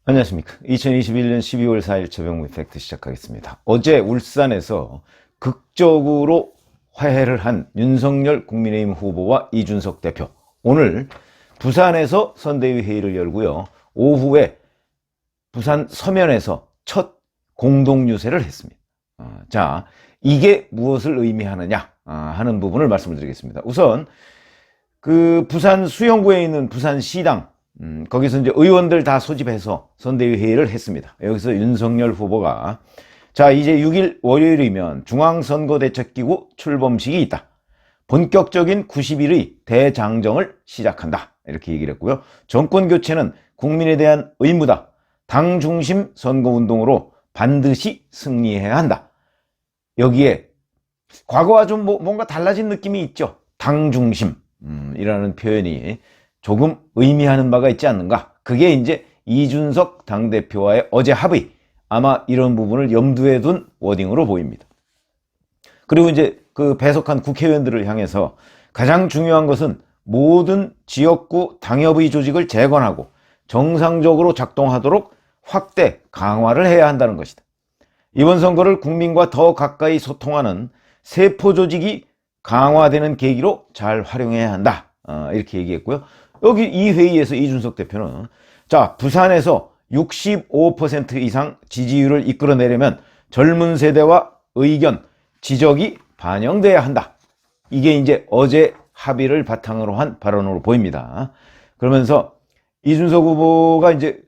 안녕하십니까. 2021년 12월 4일 최병무의 팩트 시작하겠습니다. 어제 울산에서 극적으로 화해를 한 윤석열 국민의힘 후보와 이준석 대표, 오늘 부산에서 선대위 회의를 열고요, 오후에 부산 서면에서 첫 공동유세를 했습니다. 자, 이게 무엇을 의미하느냐 하는 부분을 말씀을 드리겠습니다. 우선 그 부산 수영구에 있는 부산시당, 거기서 이제 의원들 다 소집해서 선대위 회의를 했습니다. 여기서 윤석열 후보가, 자, 이제 6일 월요일이면 중앙선거대책기구 출범식이 있다. 본격적인 90일의 대장정을 시작한다. 이렇게 얘기를 했고요. 정권교체는 국민에 대한 의무다. 당 중심 선거운동으로 반드시 승리해야 한다. 여기에 과거와 좀 뭔가 달라진 느낌이 있죠. 당 중심 이라는 표현이 조금 의미하는 바가 있지 않는가. 그게 이제 이준석 당대표와의 어제 합의, 아마 이런 부분을 염두에 둔 워딩으로 보입니다. 그리고 이제 그 배석한 국회의원들을 향해서 가장 중요한 것은 모든 지역구 당협의 조직을 재건하고 정상적으로 작동하도록 확대 강화를 해야 한다는 것이다. 이번 선거를 국민과 더 가까이 소통하는 세포 조직이 강화되는 계기로 잘 활용해야 한다. 이렇게 얘기했고요. 여기 이 회의에서 이준석 대표는, 자, 부산에서 65% 이상 지지율을 이끌어내려면 젊은 세대와 의견, 지적이 반영돼야 한다. 이게 이제 어제 합의를 바탕으로 한 발언으로 보입니다. 그러면서 이준석 후보가 이제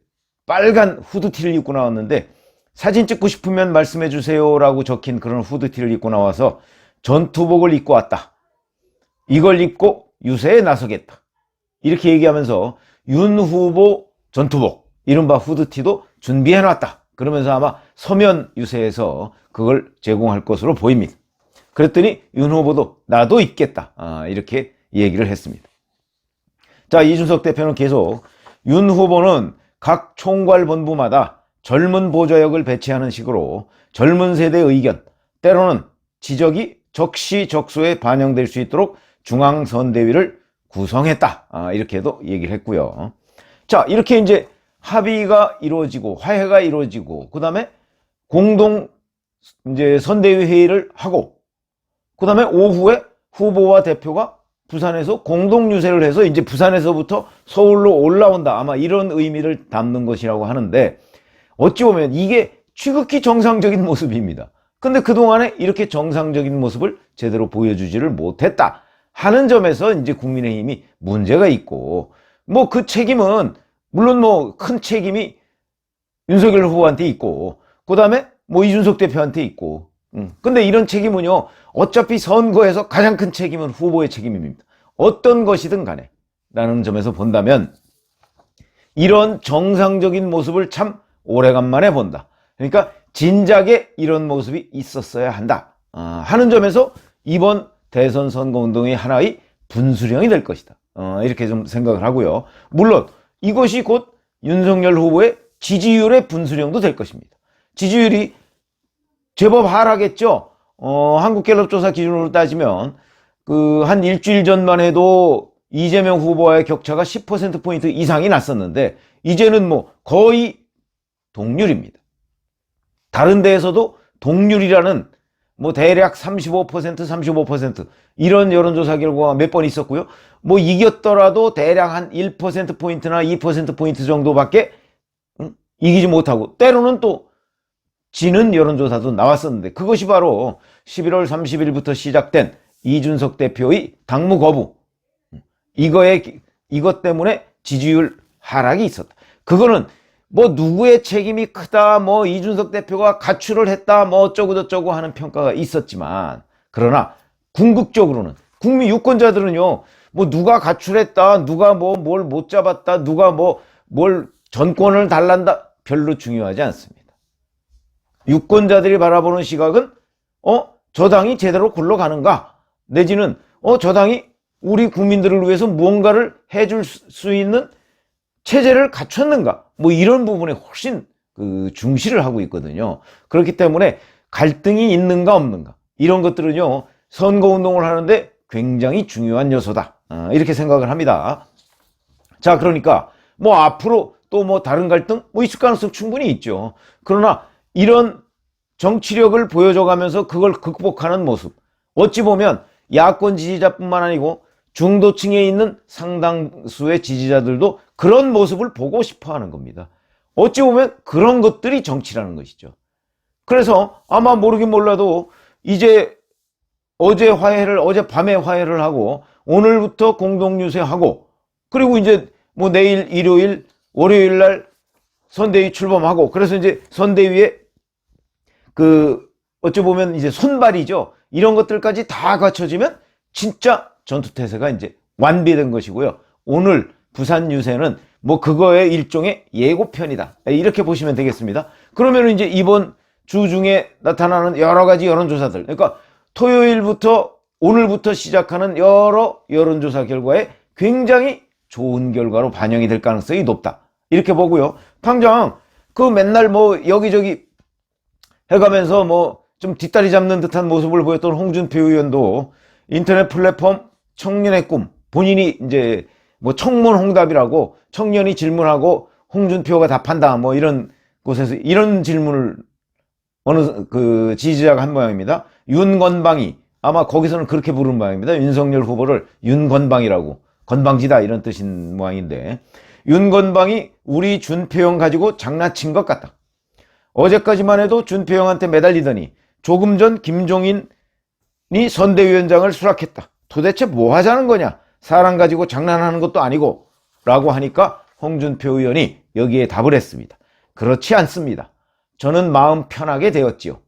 빨간 후드티를 입고 나왔는데, 사진 찍고 싶으면 말씀해 주세요 라고 적힌 그런 후드티를 입고 나와서 전투복을 입고 왔다. 이걸 입고 유세에 나서겠다. 이렇게 얘기하면서 윤 후보 전투복, 이른바 후드티도 준비해놨다. 그러면서 아마 서면 유세에서 그걸 제공할 것으로 보입니다. 그랬더니 윤 후보도 나도 입겠다. 이렇게 얘기를 했습니다. 자, 이준석 대표는 계속 윤 후보는 각 총괄본부마다 젊은 보좌역을 배치하는 식으로 젊은 세대의 의견, 때로는 지적이 적시적소에 반영될 수 있도록 중앙선대위를 구성했다. 이렇게도 얘기를 했고요. 자, 이렇게 이제 합의가 이루어지고 화해가 이루어지고 그다음에 공동 이제 선대위 회의를 하고 그다음에 오후에 후보와 대표가 부산에서 공동 유세를 해서 이제 부산에서부터 서울로 올라온다. 아마 이런 의미를 담는 것이라고 하는데, 어찌 보면 이게 지극히 정상적인 모습입니다. 근데 그동안에 이렇게 정상적인 모습을 제대로 보여주지를 못했다 하는 점에서 이제 국민의힘이 문제가 있고, 뭐 그 책임은 물론 뭐 큰 책임이 윤석열 후보한테 있고 그 다음에 뭐 이준석 대표한테 있고, 근데 이런 책임은요, 어차피 선거에서 가장 큰 책임은 후보의 책임입니다. 어떤 것이든 간에 라는 점에서 본다면 이런 정상적인 모습을 참 오래간만에 본다. 그러니까 진작에 이런 모습이 있었어야 한다 하는 점에서 이번 대선 선거운동의 하나의 분수령이 될 것이다. 이렇게 좀 생각을 하고요. 물론 이것이 곧 윤석열 후보의 지지율의 분수령도 될 것입니다. 지지율이 제법 하락했죠. 한국갤럽조사 기준으로 따지면 그 한 일주일 전만 해도 이재명 후보와의 격차가 10%포인트 이상이 났었는데 이제는 뭐 거의 동률입니다. 다른 데에서도 동률이라는 뭐 대략 35% 이런 여론조사 결과가 몇 번 있었고요. 뭐 이겼더라도 대략 한 1%포인트나 2%포인트 정도밖에 이기지 못하고, 때로는 또 지는 여론조사도 나왔었는데, 그것이 바로 11월 30일부터 시작된 이준석 대표의 당무 거부, 이것 때문에 지지율 하락이 있었다. 그거는 뭐 누구의 책임이 크다, 뭐 이준석 대표가 가출을 했다, 뭐 어쩌고 저쩌고 하는 평가가 있었지만, 그러나 궁극적으로는 국민 유권자들은요, 뭐 누가 가출했다, 누가 뭐 뭘 못 잡았다, 누가 뭐 뭘 전권을 달란다, 별로 중요하지 않습니다. 유권자들이 바라보는 시각은 저 당이 제대로 굴러가는가, 내지는 저 당이 우리 국민들을 위해서 무언가를 해줄 수 있는 체제를 갖췄는가, 뭐 이런 부분에 훨씬 중시를 하고 있거든요. 그렇기 때문에 갈등이 있는가 없는가, 이런 것들은요, 선거운동을 하는데 굉장히 중요한 요소다, 이렇게 생각을 합니다. 자, 그러니까 뭐 앞으로 또 뭐 다른 갈등 뭐 있을 가능성 충분히 있죠. 그러나 이런 정치력을 보여줘가면서 그걸 극복하는 모습, 어찌 보면 야권 지지자뿐만 아니고 중도층에 있는 상당수의 지지자들도 그런 모습을 보고 싶어 하는 겁니다. 어찌 보면 그런 것들이 정치라는 것이죠. 그래서 아마 모르긴 몰라도 이제 어젯밤에 화해를 하고 오늘부터 공동유세하고 그리고 이제 뭐 내일 일요일 월요일 날 선대위 출범하고 그래서 이제 선대위에 어찌 보면 이제 손발이죠. 이런 것들까지 다 갖춰지면 진짜 전투태세가 이제 완비된 것이고요. 오늘 부산 유세는 뭐 그거의 일종의 예고편이다. 이렇게 보시면 되겠습니다. 그러면 이제 이번 주 중에 나타나는 여러 가지 여론조사들, 그러니까 토요일부터 오늘부터 시작하는 여러 여론조사 결과에 굉장히 좋은 결과로 반영이 될 가능성이 높다. 이렇게 보고요. 당장 맨날 뭐 여기저기 해가면서 뭐 좀 뒷다리 잡는 듯한 모습을 보였던 홍준표 의원도 인터넷 플랫폼 청년의 꿈, 본인이 이제 뭐 청문홍답이라고 청년이 질문하고 홍준표가 답한다 뭐 이런 곳에서 이런 질문을 어느 지지자가 한 모양입니다. 윤건방이 아마 거기서는 그렇게 부르는 모양입니다. 윤석열 후보를 윤건방이라고, 건방지다 이런 뜻인 모양인데, 윤건방이 우리 준표형 가지고 장난친 것 같다. 어제까지만 해도 준표형한테 매달리더니 조금 전 김종인이 선대위원장을 수락했다. 도대체 뭐 하자는 거냐? 사람 가지고 장난하는 것도 아니고 라고 하니까 홍준표 의원이 여기에 답을 했습니다. 그렇지 않습니다. 저는 마음 편하게 되었지요.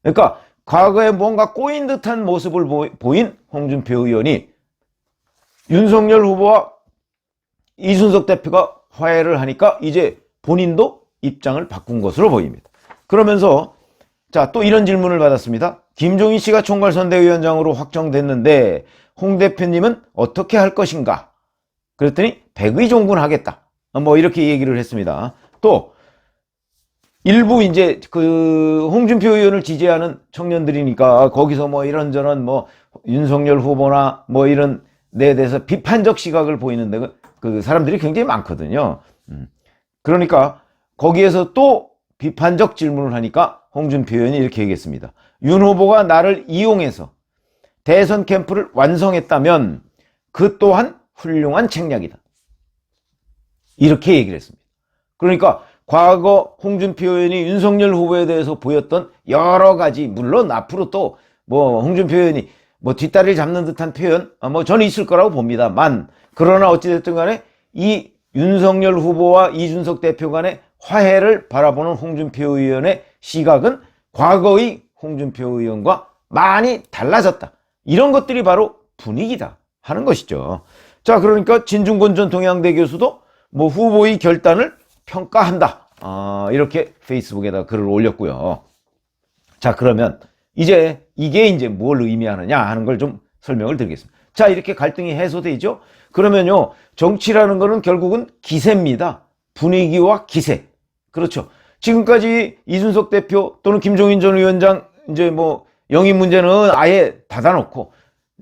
그러니까 과거에 뭔가 꼬인 듯한 모습을 보인 홍준표 의원이 윤석열 후보와 이준석 대표가 화해를 하니까 이제 본인도 입장을 바꾼 것으로 보입니다. 그러면서 자, 또 이런 질문을 받았습니다. 김종인 씨가 총괄선대위원장으로 확정됐는데 홍 대표님은 어떻게 할 것인가? 그랬더니 백의종군하겠다. 뭐 이렇게 얘기를 했습니다. 또 일부 이제 홍준표 의원을 지지하는 청년들이니까 거기서 뭐 이런저런 뭐 윤석열 후보나 뭐 이런 데 대해서 비판적 시각을 보이는데 그 사람들이 굉장히 많거든요. 그러니까 거기에서 또 비판적 질문을 하니까 홍준표 의원이 이렇게 얘기했습니다. 윤 후보가 나를 이용해서 대선 캠프를 완성했다면 그 또한 훌륭한 책략이다. 이렇게 얘기를 했습니다. 그러니까 과거 홍준표 의원이 윤석열 후보에 대해서 보였던 여러 가지, 물론 앞으로 또 뭐 홍준표 의원이 뭐 뒷다리를 잡는 듯한 표현 뭐 저는 있을 거라고 봅니다만, 그러나 어찌됐든 간에 이 윤석열 후보와 이준석 대표 간의 화해를 바라보는 홍준표 의원의 시각은 과거의 홍준표 의원과 많이 달라졌다. 이런 것들이 바로 분위기다 하는 것이죠. 자, 그러니까 진중권 전 동양대 교수도 뭐 후보의 결단을 평가한다. 이렇게 페이스북에다 글을 올렸고요. 자, 그러면 이제 이게 이제 뭘 의미하느냐 하는 걸 좀 설명을 드리겠습니다. 자, 이렇게 갈등이 해소되죠. 그러면요, 정치라는 거는 결국은 기세입니다. 분위기와 기세. 그렇죠. 지금까지 이준석 대표 또는 김종인 전 위원장 이제 뭐 영입 문제는 아예 닫아놓고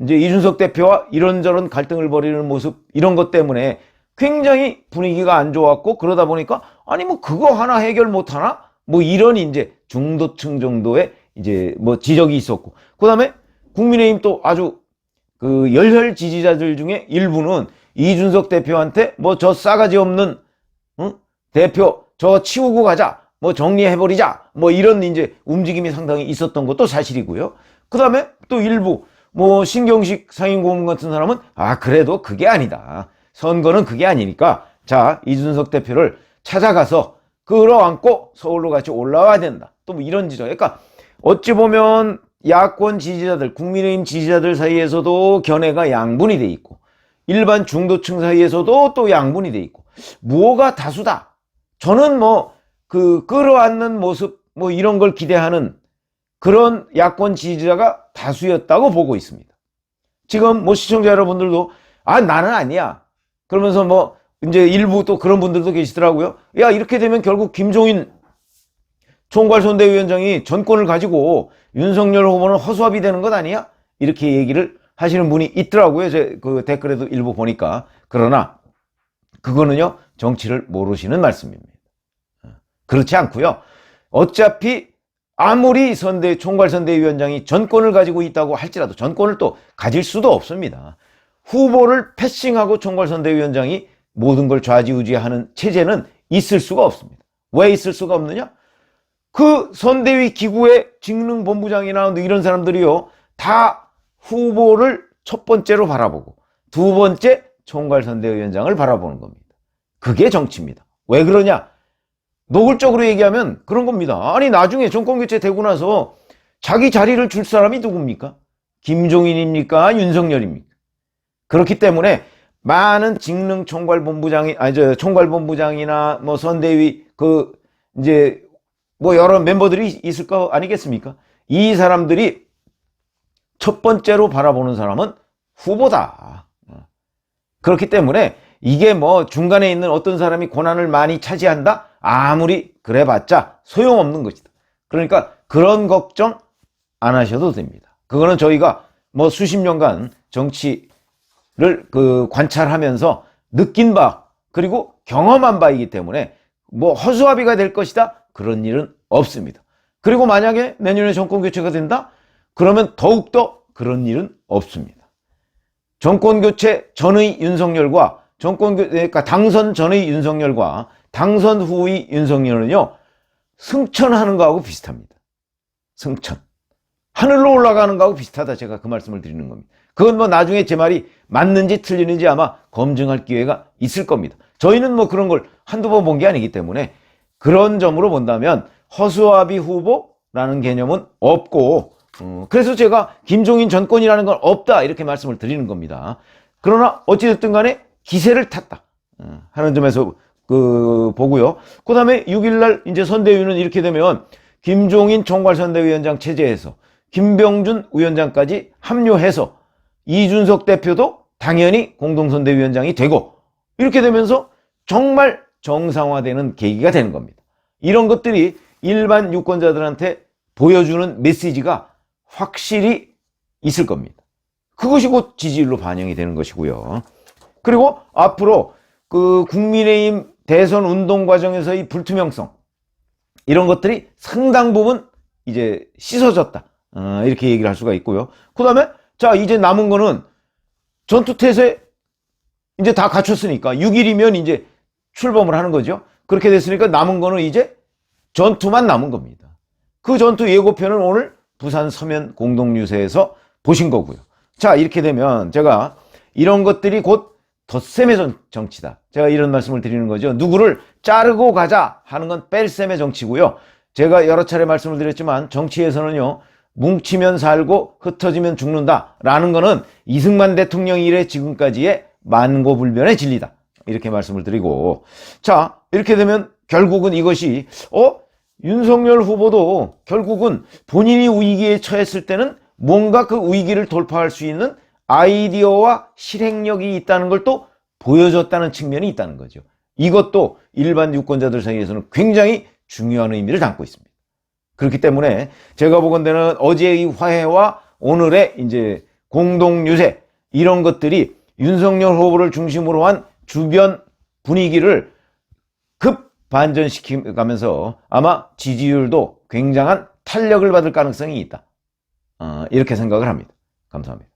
이제 이준석 대표와 이런저런 갈등을 벌이는 모습, 이런 것 때문에 굉장히 분위기가 안 좋았고, 그러다 보니까 아니 뭐 그거 하나 해결 못 하나? 뭐 이런 이제 중도층 정도의 이제 뭐 지적이 있었고, 그다음에 국민의힘 또 아주 열혈 지지자들 중에 일부는 이준석 대표한테 뭐 저 싸가지 없는 대표 저 치우고 가자, 뭐 정리해버리자, 뭐 이런 이제 움직임이 상당히 있었던 것도 사실이고요. 그 다음에 또 일부 뭐 신경식 상임고문 같은 사람은 그래도 그게 아니다. 선거는 그게 아니니까 자, 이준석 대표를 찾아가서 끌어안고 서울로 같이 올라와야 된다. 또 뭐 이런 지적. 그러니까 어찌 보면 야권 지지자들, 국민의힘 지지자들 사이에서도 견해가 양분이 돼 있고, 일반 중도층 사이에서도 또 양분이 돼 있고, 무엇가 다수다. 저는 뭐 끌어안는 모습 뭐 이런 걸 기대하는 그런 야권 지지자가 다수였다고 보고 있습니다. 지금 뭐 시청자 여러분들도 나는 아니야 그러면서 뭐 이제 일부 또 그런 분들도 계시더라고요. 야, 이렇게 되면 결국 김종인 총괄선대위원장이 전권을 가지고 윤석열 후보는 허수아비 되는 것 아니야? 이렇게 얘기를 하시는 분이 있더라고요. 제 댓글에도 일부 보니까. 그러나 그거는요, 정치를 모르시는 말씀입니다. 그렇지 않고요. 어차피 아무리 총괄선대위원장이 전권을 가지고 있다고 할지라도 전권을 또 가질 수도 없습니다. 후보를 패싱하고 총괄선대위원장이 모든 걸 좌지우지하는 체제는 있을 수가 없습니다. 왜 있을 수가 없느냐? 그 선대위 기구의 직능본부장이나 이런 사람들이요, 다 후보를 첫 번째로 바라보고 두 번째 총괄선대위원장을 바라보는 겁니다. 그게 정치입니다. 왜 그러냐? 노골적으로 얘기하면 그런 겁니다. 아니, 나중에 정권교체 되고 나서 자기 자리를 줄 사람이 누굽니까? 김종인입니까? 윤석열입니까? 그렇기 때문에 많은 직능 총괄본부장이나 뭐 선대위 이제 뭐 여러 멤버들이 있을 거 아니겠습니까? 이 사람들이 첫 번째로 바라보는 사람은 후보다. 그렇기 때문에 이게 뭐 중간에 있는 어떤 사람이 권한을 많이 차지한다? 아무리 그래봤자 소용없는 것이다. 그러니까 그런 걱정 안 하셔도 됩니다. 그거는 저희가 뭐 수십 년간 정치를 관찰하면서 느낀 바, 그리고 경험한 바이기 때문에 뭐 허수아비가 될 것이다, 그런 일은 없습니다. 그리고 만약에 내년에 정권 교체가 된다? 그러면 더욱더 그런 일은 없습니다. 정권 교체 전의 윤석열과 그러니까 당선 전의 윤석열과 당선 후의 윤석열은요, 승천하는 거하고 비슷합니다. 승천. 하늘로 올라가는 거하고 비슷하다, 제가 그 말씀을 드리는 겁니다. 그건 뭐 나중에 제 말이 맞는지 틀리는지 아마 검증할 기회가 있을 겁니다. 저희는 뭐 그런 걸 한두 번 본 게 아니기 때문에 그런 점으로 본다면 허수아비 후보라는 개념은 없고, 그래서 제가 김종인 전권이라는 건 없다, 이렇게 말씀을 드리는 겁니다. 그러나 어찌됐든 간에 기세를 탔다 하는 점에서 보고요. 그 다음에 6일날 이제 선대위는 이렇게 되면 김종인 총괄선대위원장 체제에서 김병준 위원장까지 합류해서 이준석 대표도 당연히 공동선대위원장이 되고, 이렇게 되면서 정말 정상화되는 계기가 되는 겁니다. 이런 것들이 일반 유권자들한테 보여주는 메시지가 확실히 있을 겁니다. 그것이 곧 지지율로 반영이 되는 것이고요. 그리고 앞으로 국민의힘 대선 운동 과정에서의 불투명성, 이런 것들이 상당 부분 이제 씻어졌다, 이렇게 얘기를 할 수가 있고요. 그 다음에 자, 이제 남은 거는 전투태세 이제 다 갖췄으니까 6일이면 이제 출범을 하는 거죠. 그렇게 됐으니까 남은 거는 이제 전투만 남은 겁니다. 그 전투 예고편은 오늘 부산 서면 공동유세에서 보신 거고요. 자, 이렇게 되면 제가 이런 것들이 곧 덧셈의 정치다, 제가 이런 말씀을 드리는 거죠. 누구를 자르고 가자 하는 건 뺄셈의 정치고요. 제가 여러 차례 말씀을 드렸지만 정치에서는요, 뭉치면 살고 흩어지면 죽는다 라는 거는 이승만 대통령 이래 지금까지의 만고불변의 진리다, 이렇게 말씀을 드리고, 자, 이렇게 되면 결국은 이것이 윤석열 후보도 결국은 본인이 위기에 처했을 때는 뭔가 그 위기를 돌파할 수 있는 아이디어와 실행력이 있다는 걸 또 보여줬다는 측면이 있다는 거죠. 이것도 일반 유권자들 사이에서는 굉장히 중요한 의미를 담고 있습니다. 그렇기 때문에 제가 보건대는 어제의 화해와 오늘의 이제 공동유세, 이런 것들이 윤석열 후보를 중심으로 한 주변 분위기를 급 반전시켜가면서 아마 지지율도 굉장한 탄력을 받을 가능성이 있다, 이렇게 생각을 합니다. 감사합니다.